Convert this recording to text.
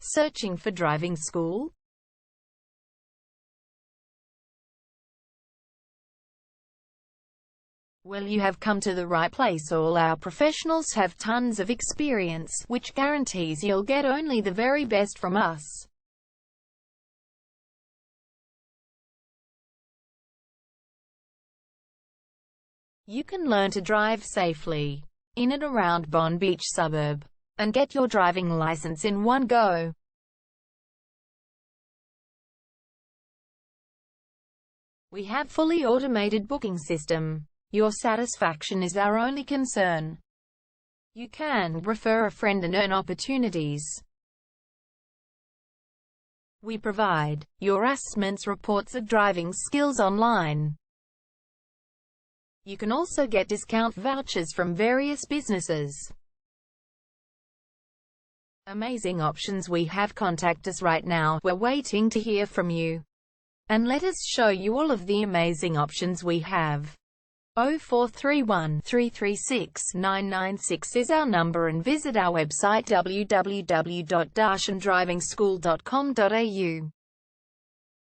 Searching for driving school? Well, you have come to the right place. All our professionals have tons of experience, which guarantees you'll get only the very best from us. You can learn to drive safely in and around Bonbeach suburb and get your driving license in one go. We have fully automated booking system. Your satisfaction is our only concern. You can refer a friend and earn opportunities. We provide your assessments reports of driving skills online. You can also get discount vouchers from various businesses. Amazing options we have. Contact us right now. We're waiting to hear from you. And let us show you all of the amazing options we have. 0431 336 996 is our number, and visit our website www.darshandrivingschool.com.au.